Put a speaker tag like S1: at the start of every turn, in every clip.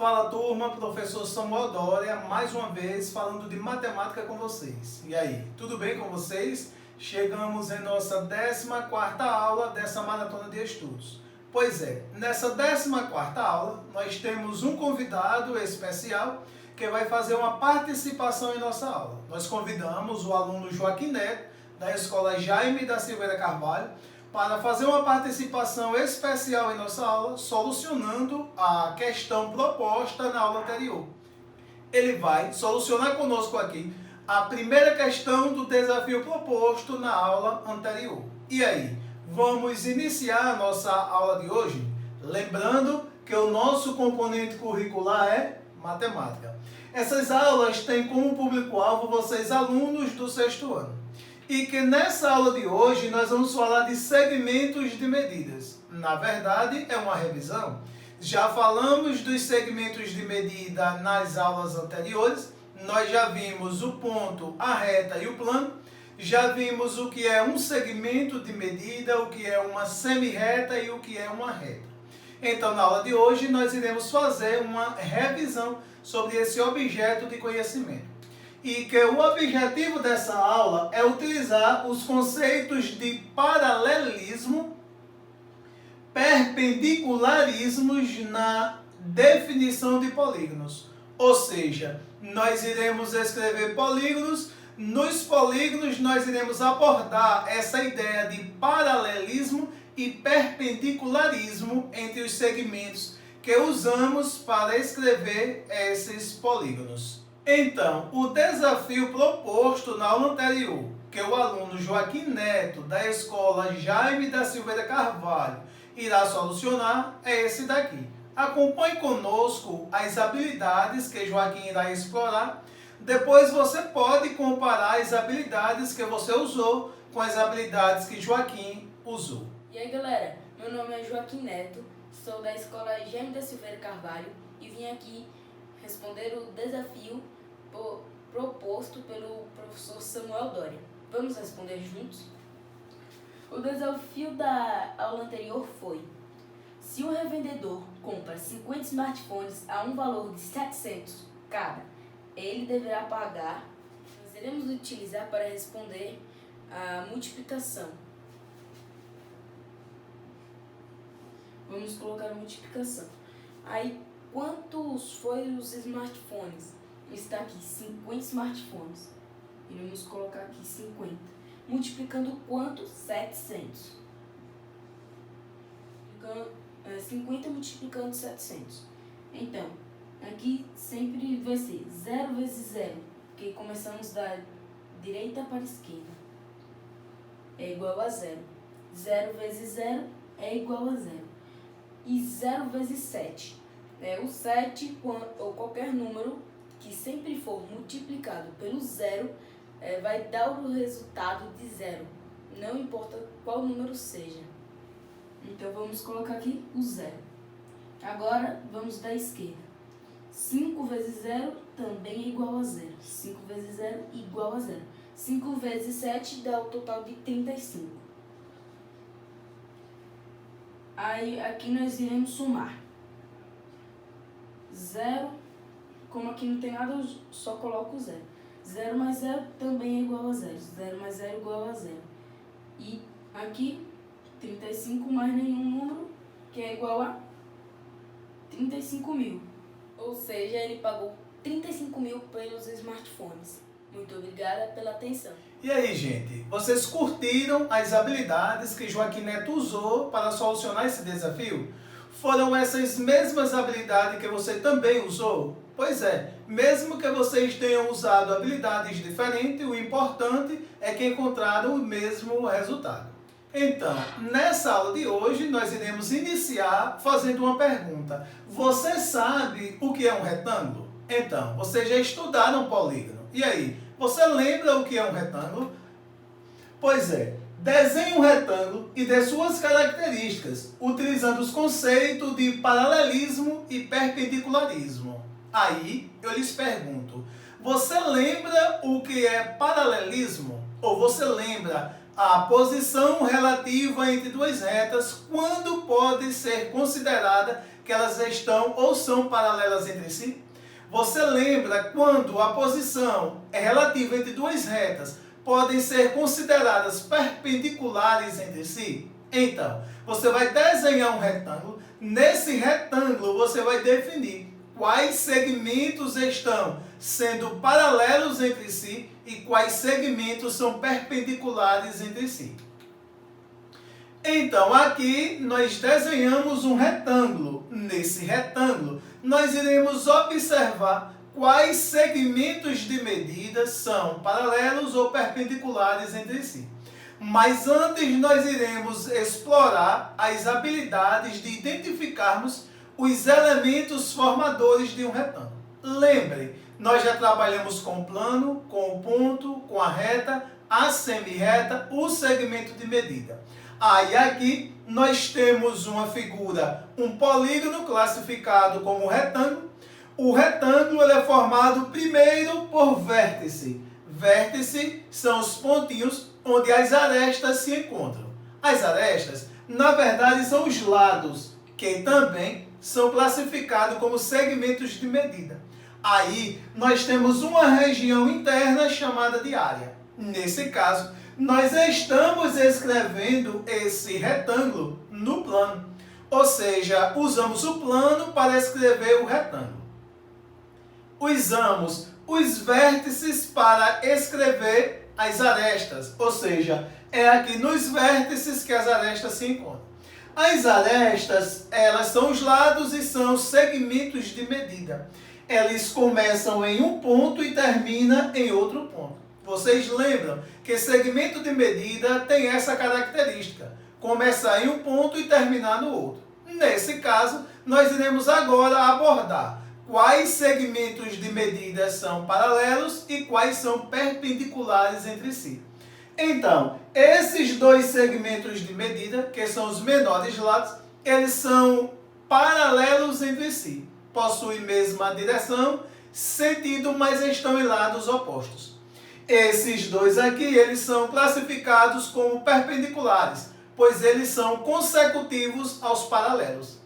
S1: Fala turma, professor Samuel Dória, mais uma vez falando de matemática com vocês. E aí, tudo bem com vocês? Chegamos em nossa 14ª aula dessa maratona de estudos. Pois é, nessa 14ª aula nós temos um convidado especial que vai fazer uma participação em nossa aula. Nós convidamos o aluno Joaquim Neto, da Escola Jaime da Silveira Carvalho, para fazer uma participação especial em nossa aula, solucionando a questão proposta na aula anterior. Ele vai solucionar conosco aqui a primeira questão do desafio proposto na aula anterior. E aí, vamos iniciar a nossa aula de hoje? Lembrando que o nosso componente curricular é matemática. Essas aulas têm como público-alvo vocês, alunos do 6º ano. E que nessa aula de hoje nós vamos falar de segmentos de medidas. Na verdade, é uma revisão. Já falamos dos segmentos de medida nas aulas anteriores. Nós já vimos o ponto, a reta e o plano. Já vimos o que é um segmento de medida, o que é uma semi-reta e o que é uma reta. Então, na aula de hoje, nós iremos fazer uma revisão sobre esse objeto de conhecimento. E que o objetivo dessa aula é utilizar os conceitos de paralelismo, perpendicularismos na definição de polígonos. Ou seja, nós iremos escrever polígonos, nos polígonos nós iremos abordar essa ideia de paralelismo e perpendicularismo entre os segmentos que usamos para escrever esses polígonos. Então, o desafio proposto na aula anterior, que o aluno Joaquim Neto, da Escola Jaime da Silveira Carvalho, irá solucionar, é esse daqui. Acompanhe conosco as habilidades que Joaquim irá explorar. Depois você pode comparar as habilidades que você usou com as habilidades que Joaquim usou.
S2: E aí galera, meu nome é Joaquim Neto, sou da Escola Jaime da Silveira Carvalho e vim aqui responder o desafio proposto pelo professor Samuel Dória. Vamos responder juntos? O desafio da aula anterior foi: se um revendedor compra 50 smartphones a um valor de 700 cada, ele deverá pagar. Nós iremos utilizar para responder a multiplicação. Vamos colocar a multiplicação. Aí, quantos foram os smartphones? Está aqui 50 smartphones. Iremos colocar aqui 50. Multiplicando quanto? 700. 50 multiplicando 700. Então, aqui sempre vai ser 0 vezes 0, porque começamos da direita para a esquerda. É igual a 0. 0 vezes 0 é igual a 0. E 0 vezes 7. O 7, ou qualquer número que sempre for multiplicado pelo 0, vai dar o resultado de 0. Não importa qual número seja. Então, vamos colocar aqui o 0. Agora, vamos da esquerda. 5 vezes 0 também é igual a 0. 5 vezes 0 igual a 0. 5 vezes 7 dá o total de 35. Aí, aqui nós iremos somar. 0, como aqui não tem nada, eu só coloco 0. 0 mais 0 também é igual a 0. 0 mais 0 é igual a 0. E aqui, 35 mais nenhum número, que é igual a 35 mil. Ou seja, ele pagou 35 mil pelos smartphones. Muito obrigada pela atenção.
S1: E aí, gente, vocês curtiram as habilidades que Joaquim Neto usou para solucionar esse desafio? Foram essas mesmas habilidades que você também usou? Pois é, mesmo que vocês tenham usado habilidades diferentes, o importante é que encontraram o mesmo resultado. Então, nessa aula de hoje, nós iremos iniciar fazendo uma pergunta. Você sabe o que é um retângulo? Então, vocês já estudaram polígono. E aí, você lembra o que é um retângulo? Pois é, desenhe um retângulo e dê suas características, utilizando os conceitos de paralelismo e perpendicularismo. Aí, eu lhes pergunto, você lembra o que é paralelismo? Ou você lembra a posição relativa entre duas retas, quando pode ser considerada que elas estão ou são paralelas entre si? Você lembra quando a posição é relativa entre duas retas, podem ser consideradas perpendiculares entre si? Então, você vai desenhar um retângulo. Nesse retângulo, você vai definir quais segmentos estão sendo paralelos entre si e quais segmentos são perpendiculares entre si. Então, aqui nós desenhamos um retângulo. Nesse retângulo, nós iremos observar quais segmentos de medida são paralelos ou perpendiculares entre si. Mas antes nós iremos explorar as habilidades de identificarmos os elementos formadores de um retângulo. Lembre, nós já trabalhamos com o plano, com o ponto, com a reta, a semirreta, o segmento de medida. E aqui nós temos uma figura, um polígono classificado como retângulo. O retângulo ele é formado primeiro por vértice. Vértice são os pontinhos onde as arestas se encontram. As arestas, na verdade, são os lados, que também são classificados como segmentos de medida. Aí, nós temos uma região interna chamada de área. Nesse caso, nós estamos escrevendo esse retângulo no plano. Ou seja, usamos o plano para escrever o retângulo. Usamos os vértices para escrever as arestas. Ou seja, é aqui nos vértices que as arestas se encontram. As arestas, elas são os lados e são os segmentos de medida. Eles começam em um ponto e terminam em outro ponto. Vocês lembram que segmento de medida tem essa característica, começar em um ponto e terminar no outro. Nesse caso, nós iremos agora abordar quais segmentos de medida são paralelos e quais são perpendiculares entre si. Então, esses dois segmentos de medida, que são os menores lados, eles são paralelos entre si. Possuem mesma direção, sentido, mas estão em lados opostos. Esses dois aqui, eles são classificados como perpendiculares, pois eles são consecutivos aos paralelos.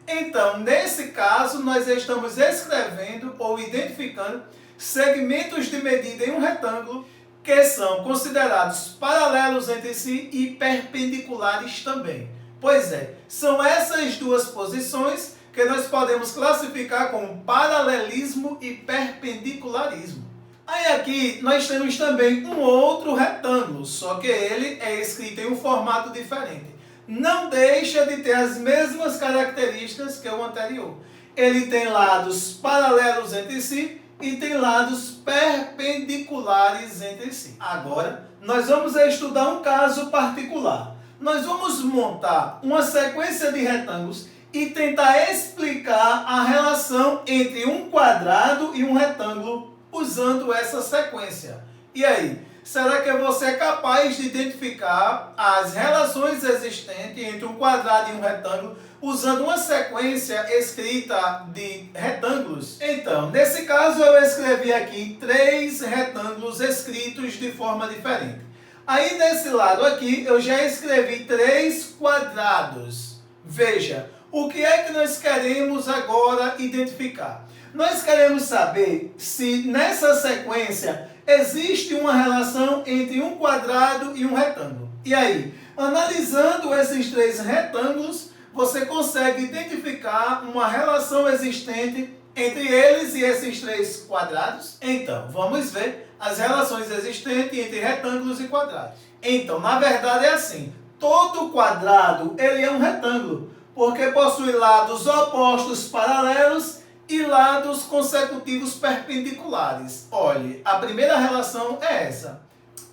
S1: Então, nesse caso, nós estamos escrevendo ou identificando segmentos de medida em um retângulo que são considerados paralelos entre si e perpendiculares também. Pois é, são essas duas posições que nós podemos classificar como paralelismo e perpendicularismo. Aí aqui nós temos também um outro retângulo, só que ele é escrito em um formato diferente. Não deixa de ter as mesmas características que o anterior. Ele tem lados paralelos entre si e tem lados perpendiculares entre si. Agora, nós vamos estudar um caso particular. Nós vamos montar uma sequência de retângulos e tentar explicar a relação entre um quadrado e um retângulo usando essa sequência. E aí, será que você é capaz de identificar as relações existentes entre um quadrado e um retângulo usando uma sequência escrita de retângulos? Então, nesse caso eu escrevi aqui 3 retângulos escritos de forma diferente. Aí nesse lado aqui eu já escrevi 3 quadrados. Veja, o que é que nós queremos agora identificar? Nós queremos saber se nessa sequência existe uma relação entre um quadrado e um retângulo. E aí, analisando esses 3 retângulos, você consegue identificar uma relação existente entre eles e esses 3 quadrados? Então, vamos ver as relações existentes entre retângulos e quadrados. Então, na verdade é assim, todo quadrado ele é um retângulo, porque possui lados opostos paralelos e lados consecutivos perpendiculares. Olhe, a primeira relação é essa.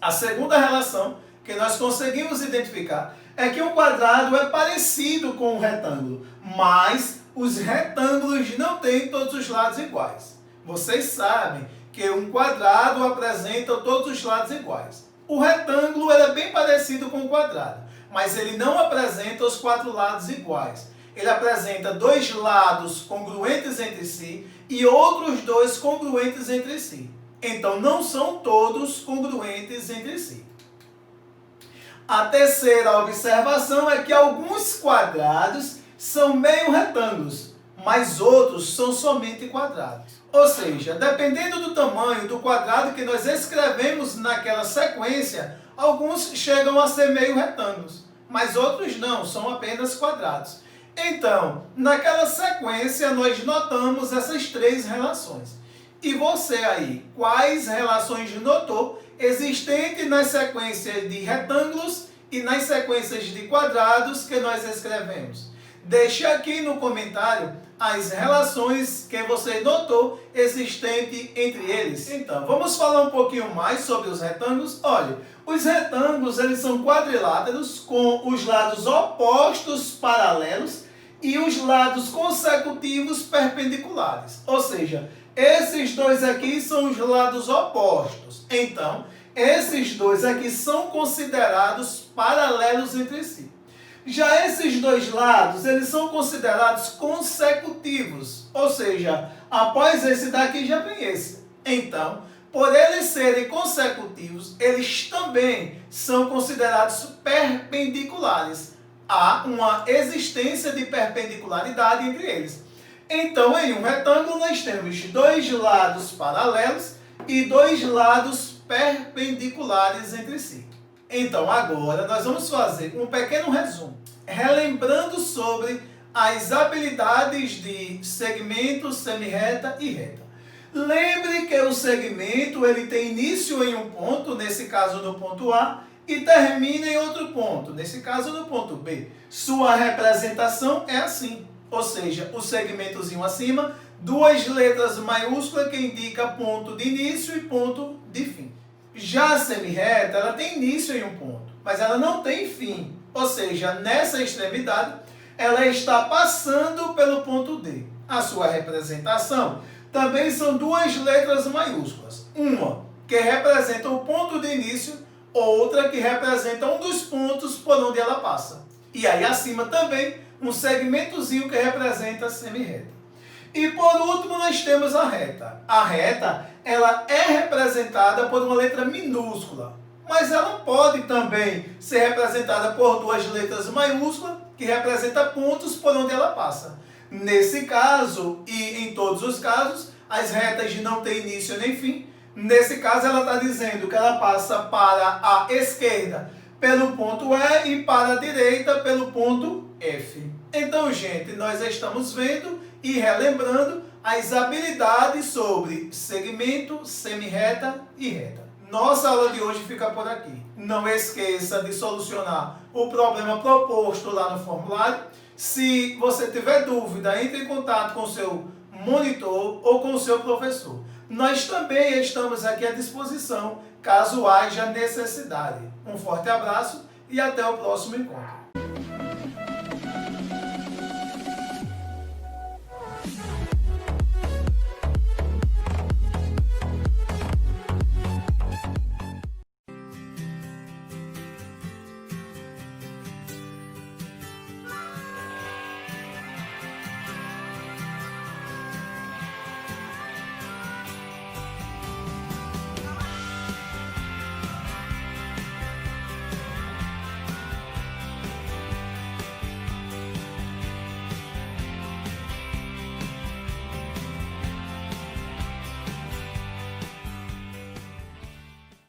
S1: A segunda relação que nós conseguimos identificar é que um quadrado é parecido com um retângulo, mas os retângulos não têm todos os lados iguais. Vocês sabem que um quadrado apresenta todos os lados iguais. O retângulo é bem parecido com o quadrado, mas ele não apresenta os 4 lados iguais. Ele apresenta 2 lados congruentes entre si e outros 2 congruentes entre si. Então, não são todos congruentes entre si. A terceira observação é que alguns quadrados são meio retângulos. mas outros são somente quadrados. Ou seja, dependendo do tamanho do quadrado que nós escrevemos naquela sequência, alguns chegam a ser meio retângulos, mas outros não, são apenas quadrados. Então, naquela sequência, nós notamos essas três relações. E você aí, quais relações notou existentes nas sequências de retângulos e nas sequências de quadrados que nós escrevemos? Deixe aqui no comentário as relações que você notou existentes entre eles. Então, vamos falar um pouquinho mais sobre os retângulos. Olha, os retângulos eles são quadriláteros com os lados opostos paralelos e os lados consecutivos perpendiculares. Ou seja, esses dois aqui são os lados opostos. Então, esses dois aqui são considerados paralelos entre si. Já esses dois lados, eles são considerados consecutivos, ou seja, após esse daqui já vem esse. Então, por eles serem consecutivos, eles também são considerados perpendiculares. Há uma existência de perpendicularidade entre eles. Então, em um retângulo, nós temos dois lados paralelos e dois lados perpendiculares entre si. Então, agora, nós vamos fazer um pequeno resumo, relembrando sobre as habilidades de segmento, semirreta e reta. Lembre que o segmento ele tem início em um ponto, nesse caso no ponto A, e termina em outro ponto, nesse caso no ponto B. Sua representação é assim, ou seja, o segmentozinho acima, duas letras maiúsculas que indica ponto de início e ponto de fim. Já a semirreta, ela tem início em um ponto, mas ela não tem fim. Ou seja, nessa extremidade, ela está passando pelo ponto D. A sua representação também são duas letras maiúsculas. Uma que representa o ponto de início, outra que representa um dos pontos por onde ela passa. E aí acima também um segmentozinho que representa a semirreta. E por último nós temos a reta. A reta, ela é representada por uma letra minúscula, mas ela pode também ser representada por duas letras maiúsculas, que representa pontos por onde ela passa. Nesse caso, e em todos os casos, as retas não têm início nem fim. Nesse caso, ela está dizendo que ela passa para a esquerda pelo ponto E e para a direita pelo ponto F. Então, gente, nós estamos vendo e relembrando as habilidades sobre segmento, semirreta e reta. Nossa aula de hoje fica por aqui. Não esqueça de solucionar o problema proposto lá no formulário. Se você tiver dúvida, entre em contato com o seu monitor ou com o seu professor. Nós também estamos aqui à disposição, caso haja necessidade. Um forte abraço e até o próximo encontro.